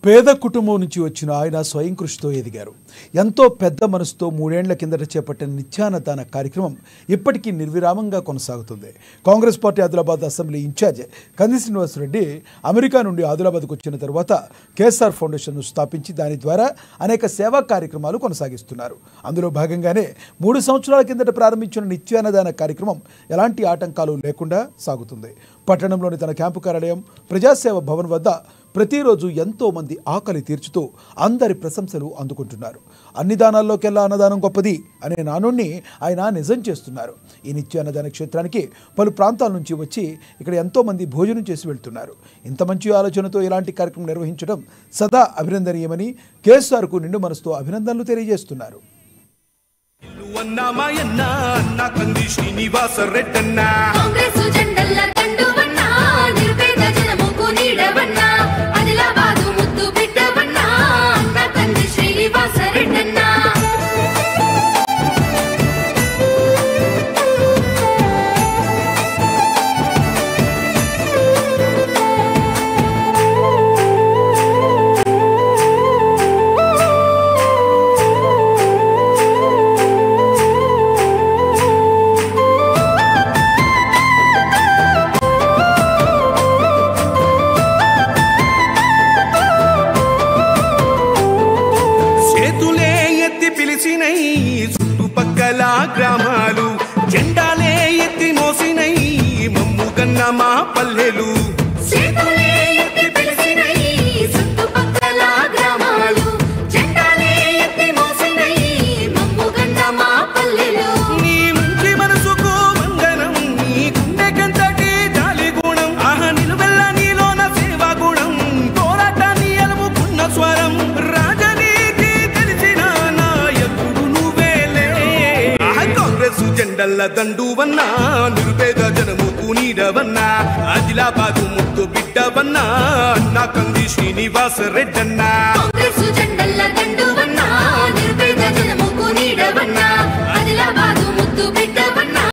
పేద కుటుంబం నుంచి వచ్చిన ఆయన స్వయం కృషితో ఎదిగారు. ఎంతో పెద్ద మనసుతో 3 ఏళ్ల కిందట చేపట్టిన నిత్యాన్నదాన కార్యక్రమం ఇప్పటికీ నిర్విరామంగా కొనసాగుతుంది. Congress party Adilabad assembly in charge Kandi Srinivasa Reddy America నుండి ఆదిలాబాద్కు వచ్చిన తర్వాత కేఎస్ఆర్ ఫౌండేషన్ను స్థాపించి దాని ద్వారా అనేక సేవా కార్యక్రమాలు కొనసాగిస్తున్నారు. అందులో భాగంగానే 3 సంవత్సరాల కిందట ప్రారంభించిన నిత్యాన్నదాన కార్యక్రమం ఎలాంటి ఆటంకాలు లేకుండా సాగుతుంది. పట్టణంలోని తన క్యాంపు కార్యాలయం ప్రజాసేవ భవన్ వద్ద ప్రతిరోజు ఎంతో మంది ఆకలి తీర్చుతూ అందరి ప్రశంసలు అందుకుంటున్నారు. అన్ని దానాల్లోకెల్లా అన్నదానం గొప్పది అనే నానుణ్ణి ఆయన నిజం చేస్తున్నారు. ఈ నిత్య అన్నదాన క్షేత్రానికి పలు ప్రాంతాల నుంచి వచ్చి ఇక్కడ ఎంతో మంది భోజనం చేసి వెళ్తున్నారు. ఇంత మంచి ఆలోచనతో ఇలాంటి కార్యక్రమం నిర్వహించడం సదా అభినందనీయమని కేఎస్ఆర్కు నిండు మనసుతో అభినందనలు తెలియజేస్తున్నారు. చుట్టుపక్కల గ్రామాలు జెండాలే ఎత్తి మోసినై మమ్ము కన్న మా పల్లెలు నీ మంచి మనసుకు వందనం, నీ గుండెకంతటి జాలి గుణం, ఆహా నిలువెల్ల నీలోన సేవా గుణం, పోరాటాన్ని అలుముకున్న స్వరం, రాజనీతి తెలిసిన నాయకుడు నువ్వేలే. కాంగ్రెస్ జెండల్ల దండువన్నా, నిరుపేద జనముకు నీడవన్నా, ఆదిలాబాదు ముద్దు బిడ్డవన్నా, అన్నా కంది శ్రీనివాసరెడ్డన్నా.